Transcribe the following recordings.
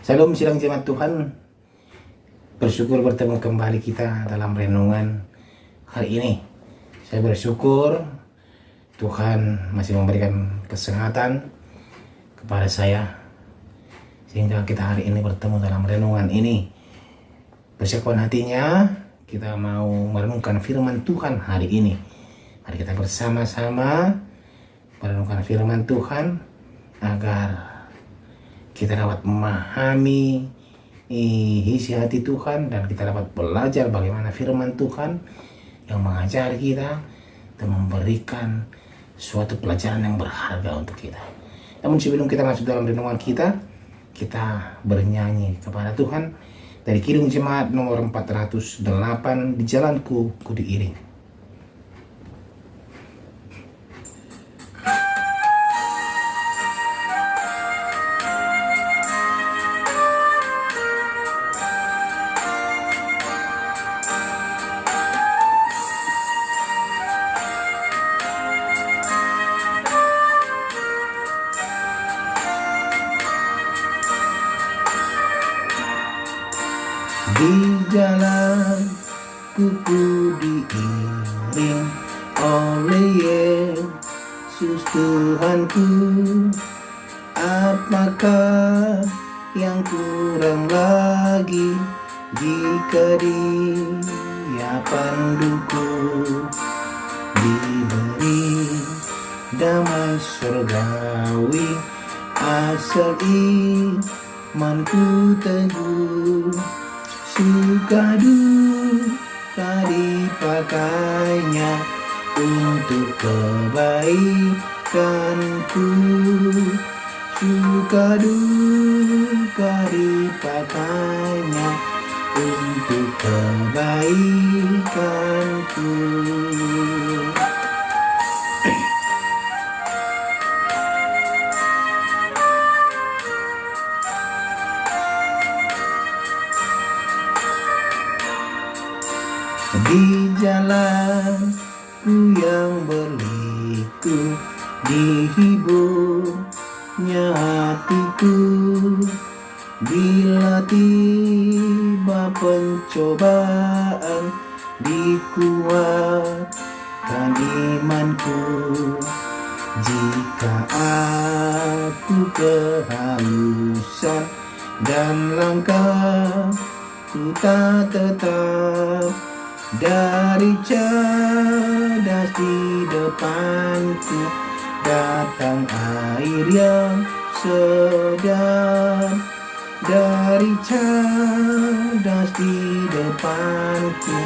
Shalom sidang jemaat Tuhan. Bersyukur bertemu kembali kita dalam renungan hari ini. Saya bersyukur Tuhan masih memberikan kesehatan kepada saya, sehingga kita hari ini bertemu dalam renungan ini. Persiapkan hatinya, kita mau merenungkan firman Tuhan hari ini. Mari kita bersama-sama merenungkan firman Tuhan agar kita dapat memahami isi hati Tuhan, dan kita dapat belajar bagaimana firman Tuhan yang mengajari kita dan memberikan suatu pelajaran yang berharga untuk kita. Namun sebelum kita masuk dalam renungan kita bernyanyi kepada Tuhan dari Kidung Jemaat nomor 408, Di Jalanku Ku Diiring. Di jalanku ku diiring oleh Yesus Tuhanku. Apakah yang kurang lagi jika Dia panduku? Diberi damai surgawi asal imanku teguh. Suka duka dipakainya untuk kebaikanku. Suka duka dipakainya untuk kebaikanku. Di jalanku yang berliku, dihiburnya hatiku. Bila tiba pencobaan, dikuatkan imanku. Jika aku kehausan dan langkahku tak tetap, dari cadas di depanku datang air yang segar. Dari cadas di depanku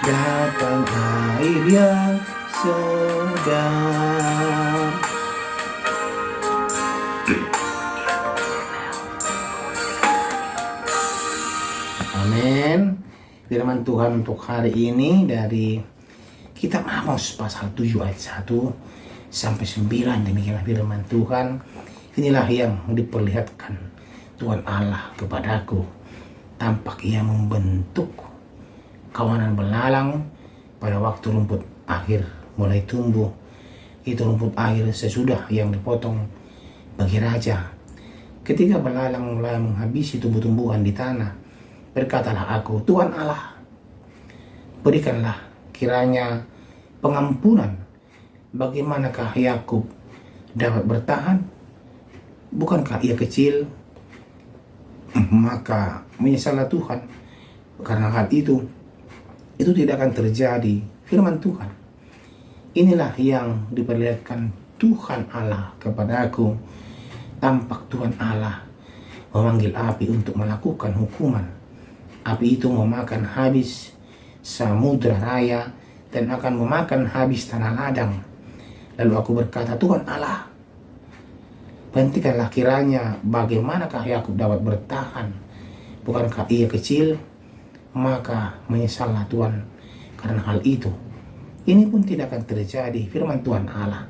datang air yang segar. Amin. Firman Tuhan untuk hari ini dari kitab Amos pasal 7 ayat 1 sampai 9. Demikianlah firman Tuhan. Inilah yang diperlihatkan Tuhan Allah kepadaku. Tampak Ia membentuk kawanan belalang pada waktu rumput akhir mulai tumbuh. Itu rumput akhir sesudah yang dipotong bagi raja. Ketika belalang mulai menghabisi tumbuh-tumbuhan di tanah, berkatalah aku, Tuhan Allah, berikanlah kiranya pengampunan. Bagaimanakah Yakub dapat bertahan? Bukankah ia kecil? Maka menyesallah Tuhan karena hal itu tidak akan terjadi. Firman Tuhan, inilah yang diperlihatkan Tuhan Allah kepadaku. Tampak Tuhan Allah memanggil api untuk melakukan hukuman. Api itu memakan habis samudra raya dan akan memakan habis tanah ladang. Lalu aku berkata, Tuhan Allah, hentikanlah kiranya. Bagaimanakah Yakub dapat bertahan? Bukankah ia kecil? Maka menyesallah Tuhan karena hal itu. Ini pun tidak akan terjadi. Firman Tuhan Allah,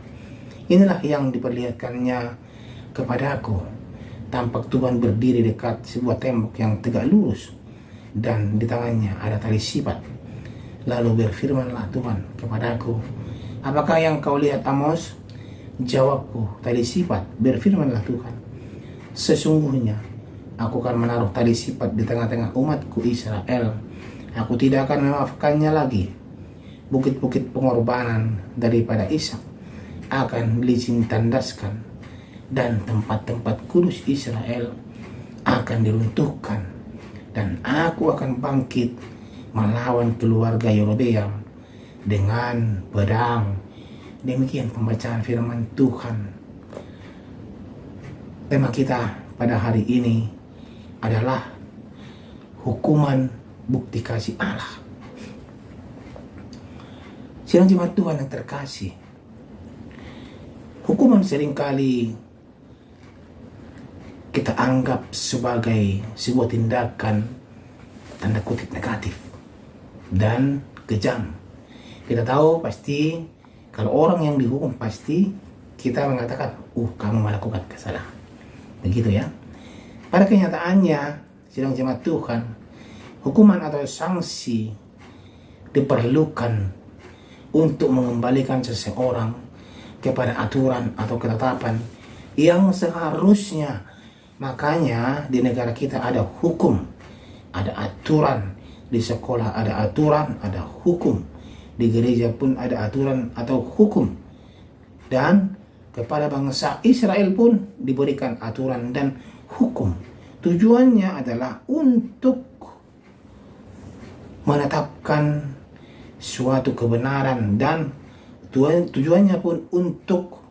inilah yang diperlihatkannya kepadaku. Tampak Tuhan berdiri dekat sebuah tembok yang tegak lurus, dan di tangannya ada tali sifat. Lalu berfirmanlah Tuhan kepadaku, apakah yang kau lihat, Amos? Jawabku, tali sifat. Berfirmanlah Tuhan, sesungguhnya Aku akan menaruh tali sifat di tengah-tengah umatku Israel. Aku tidak akan memaafkannya lagi. Bukit-bukit pengorbanan daripada Ishak akan licin tandaskan, dan tempat-tempat kudus Israel akan diruntuhkan, dan aku akan bangkit melawan keluarga Yerobeam dengan pedang. Demikian pembacaan firman Tuhan. Tema kita pada hari ini adalah hukuman bukti kasih Allah. Sidang jemaat Tuhan yang terkasih, hukuman seringkali kita anggap sebagai sebuah tindakan tanda kutip negatif dan kejam. Kita tahu pasti kalau orang yang dihukum pasti kita mengatakan, kamu melakukan kesalahan. Begitu ya. Pada kenyataannya, sidang jemaat Tuhan, hukuman atau sanksi diperlukan untuk mengembalikan seseorang kepada aturan atau ketetapan yang seharusnya. Makanya di negara kita ada hukum, ada aturan, di sekolah ada aturan, ada hukum, di gereja pun ada aturan atau hukum, dan kepada bangsa Israel pun diberikan aturan dan hukum. Tujuannya adalah untuk menetapkan suatu kebenaran, dan tujuannya pun untuk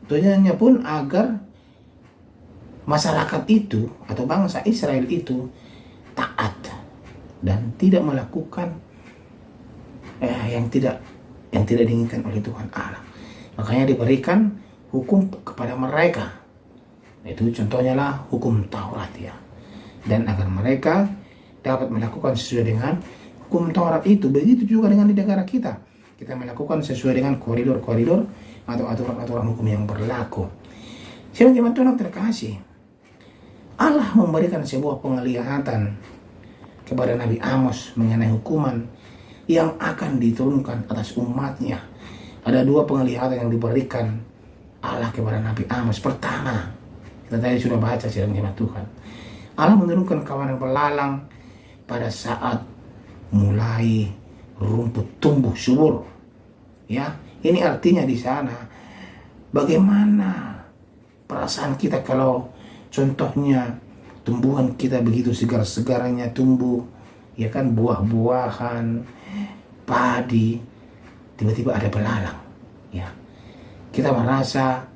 tujuannya pun agar masyarakat itu atau bangsa Israel itu taat dan tidak melakukan yang tidak diinginkan oleh Tuhan Allah. Makanya diberikan hukum kepada mereka. Itu contohnya lah hukum Taurat ya. Dan agar mereka dapat melakukan sesuai dengan hukum Taurat itu. Begitu juga dengan di negara kita. Kita melakukan sesuai dengan koridor-koridor atau aturan-aturan hukum yang berlaku. Sidang jemaat Tuhan terkasih, Allah memberikan sebuah penglihatan kepada Nabi Amos mengenai hukuman yang akan diturunkan atas umatnya. Ada dua penglihatan yang diberikan Allah kepada Nabi Amos. Pertama, kita tadi sudah baca sidang jemaat Tuhan, Allah menurunkan kawanan belalang pada saat mulai rumput tumbuh subur. Ya, ini artinya di sana bagaimana perasaan kita kalau contohnya tumbuhan kita begitu segar-segarnya tumbuh, ya kan, buah-buahan, padi, tiba-tiba ada belalang. Ya, kita merasa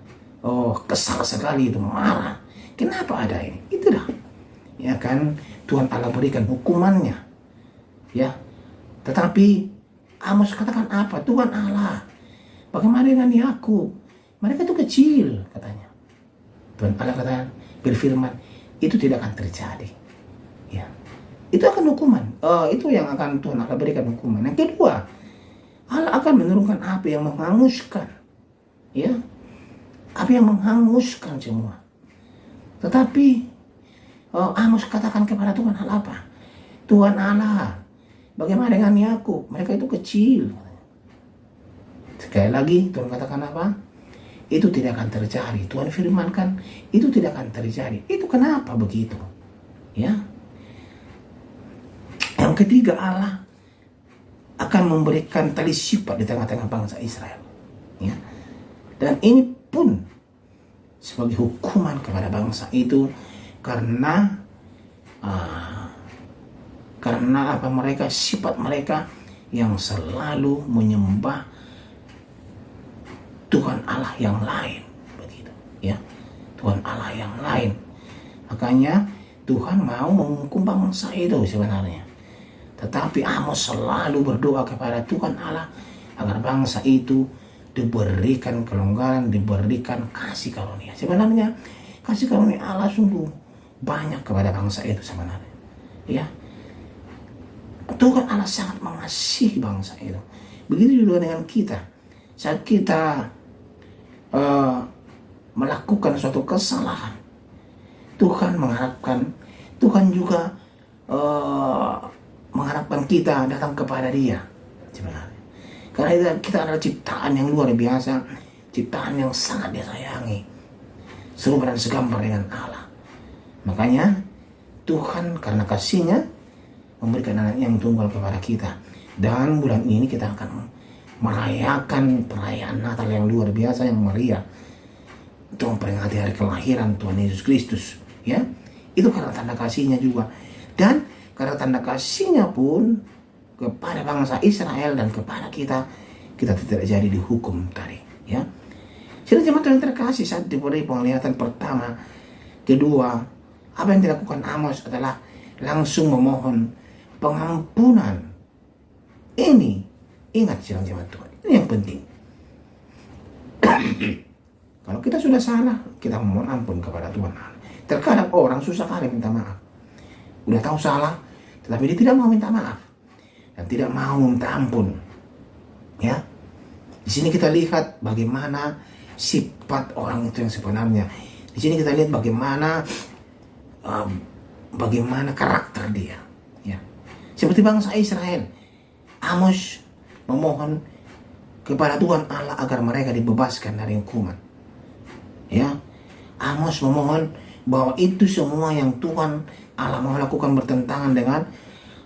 kesal sekali, itu marah. Kenapa ada ini? Itulah, ya kan, Tuhan Allah berikan hukumannya. Ya, tetapi Amos katakan apa? Tuhan Allah, bagaimana dengan aku? Mereka itu kecil, katanya. Tuhan Allah katakan, berfirman, itu tidak akan terjadi. Ya, itu akan hukuman. Itu yang akan Tuhan Allah berikan hukuman. Yang kedua, Allah akan menurunkan api yang menghanguskan. Ya, api yang menghanguskan semua. Tetapi Amos katakan kepada Tuhan Allah apa? Tuhan Allah, bagaimana dengan aku? Mereka itu kecil. Sekali lagi Tuhan katakan apa? Itu tidak akan terjadi. Tuhan firmankan itu tidak akan terjadi. Itu kenapa begitu? Ya. Yang ketiga, Allah akan memberikan tali sifat di tengah-tengah bangsa Israel. Ya. Dan ini pun sebagai hukuman kepada bangsa itu karena apa, mereka, sifat mereka yang selalu menyembah Tuhan Allah yang lain, begitu ya, Tuhan Allah yang lain. Makanya Tuhan mau menghukum bangsa itu sebenarnya, tetapi Amos selalu berdoa kepada Tuhan Allah agar bangsa itu diberikan kelonggaran, diberikan kasih karunia. Sebenarnya kasih karunia Allah sungguh banyak kepada bangsa itu sebenarnya, ya. Tuhan Allah sangat mengasihi bangsa itu. Begitu juga dengan kita. Saat kita melakukan suatu kesalahan, Tuhan juga mengharapkan kita datang kepada Dia sebenarnya. Karena kita adalah ciptaan yang luar biasa, ciptaan yang sangat disayangi. serupa dan segambar dengan Allah. Makanya Tuhan karena kasih-Nya memberikan anak yang tunggal kepada kita. Dan bulan ini kita akan merayakan perayaan Natal yang luar biasa yang meriah untuk memperingati hari kelahiran Tuhan Yesus Kristus. Ya, itu karena tanda kasih-Nya juga. Dan karena tanda kasih-Nya pun kepada bangsa Israel dan kepada kita tidak jadi dihukum tadi. Ya, jadi jemaat yang terkasih, saat diberi penglihatan pertama, kedua, apa yang dilakukan Amos adalah langsung memohon pengampunan. Ini ingat sidang jemaat Tuhan, ini yang penting. Kalau kita sudah salah, kita memohon ampun kepada Tuhan. Terkadang orang susah kali minta maaf. Udah tahu salah, tetapi dia tidak mau minta maaf dan tidak mau minta ampun. Ya, di sini kita lihat bagaimana sifat orang itu yang sebenarnya. Di sini kita lihat bagaimana karakter dia. Ya, seperti bangsa Israel, Amos memohon kepada Tuhan Allah agar mereka dibebaskan dari hukuman. Ya, Amos memohon bahwa itu semua yang Tuhan Allah mau lakukan bertentangan dengan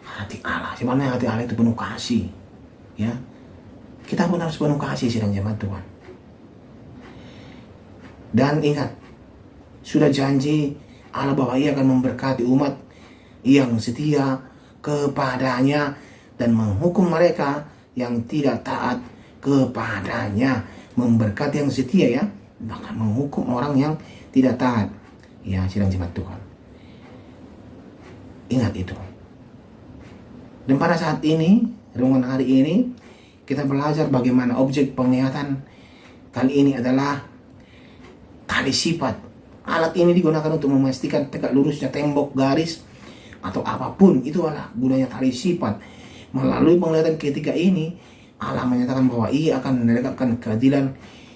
hati Allah. Sebenarnya hati Allah itu penuh kasih. Ya, kita pun harus penuh kasih sidang jemaat Tuhan. Dan ingat, sudah janji Allah bahwa Ia akan memberkati umat yang setia kepadanya dan menghukum mereka yang tidak taat kepadanya. Memberkati yang setia, ya, bahkan menghukum orang yang tidak taat. Ya, sidang jemaat Tuhan, ingat itu. Dan pada saat ini, renungan hari ini, kita belajar bagaimana objek penglihatan kali ini adalah tali sifat. Alat ini digunakan untuk memastikan tegak lurusnya tembok, garis, atau apapun. Itu adalah gunanya tali sifat. Melalui penglihatan ketiga ini, Allah menyatakan bahwa Ia akan menegakkan keadilan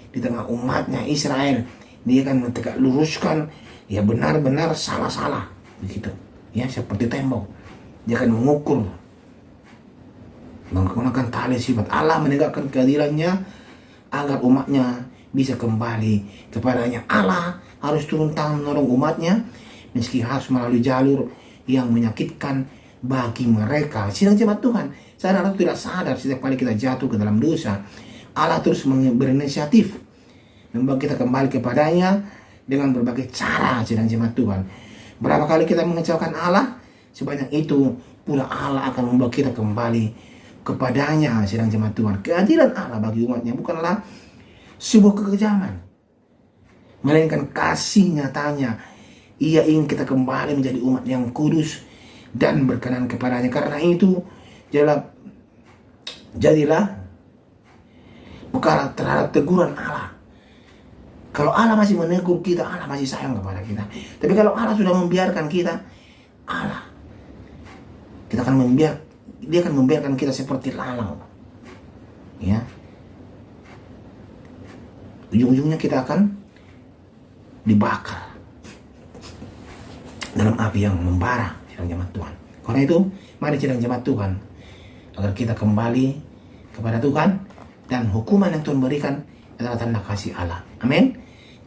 di tengah umatnya Israel. Dia akan menegak luruskan ya benar-benar salah-salah, begitu. Ya, seperti tembok. Dia akan mengukur menggunakan tali sifat. Allah menegakkan keadilannya agar umatnya bisa kembali kepadanya. Allah harus turun tangan menolong umatnya meski harus melalui jalur yang menyakitkan bagi mereka. Sidang jemaat Tuhan, sadar atau tidak sadar, setiap kali kita jatuh ke dalam dosa, Allah terus berinisiatif membawa kita kembali kepadanya dengan berbagai cara. Sidang jemaat Tuhan, berapa kali kita mengecewakan Allah, sebanyak itu pula Allah akan membawa kita kembali kepadanya. Sidang jemaat Tuhan, keadilan Allah bagi umatnya bukanlah sebuah kekejaman, melainkan kasih nyatanya. Ia ingin kita kembali menjadi umat yang kudus dan berkenan kepadanya. Karena itu jadilah perkara terhadap teguran Allah. Kalau Allah masih menegur kita, Allah masih sayang kepada kita. Tapi kalau Allah sudah membiarkan kita, Dia akan membiarkan kita seperti lalang. Ya, ujung-ujungnya kita akan dibakar dalam api yang membara. Sidang jemaat Tuhan, karena itu mari sidang jemaat Tuhan, agar kita kembali kepada Tuhan, dan hukuman yang Tuhan berikan adalah tanda kasih Allah. Amin.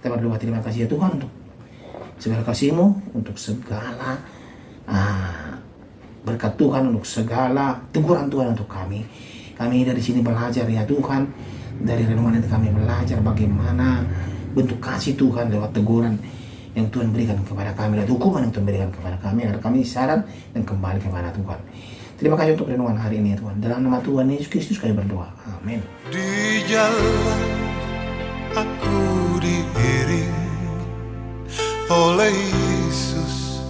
Kita berdoa, terima kasih ya Tuhan untuk segala kasih-Mu, untuk segala berkat Tuhan, untuk segala teguran Tuhan untuk kami. Kami dari sini belajar ya Tuhan, dari renungan itu kami belajar bagaimana bentuk kasih Tuhan lewat teguran yang Tuhan berikan kepada kami, dan hukuman yang Tuhan berikan kepada kami, agar kami sadar dan kembali kepada Tuhan. Terima kasih untuk renungan hari ini ya Tuhan. Dalam nama Tuhan Yesus Kristus kami berdoa. Amin. Di jalan aku diiring oleh Yesus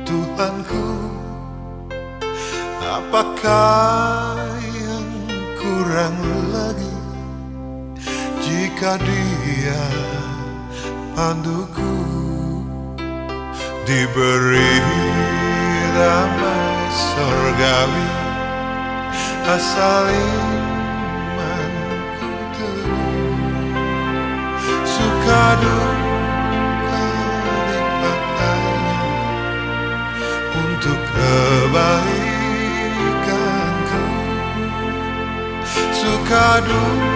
Tuhanku. Apakah yang kurang lagi jika Dia panduku? Diberi damai surgawi asal imanku teguh. Suka duka dipakainya untuk kebaikanku. Suka duka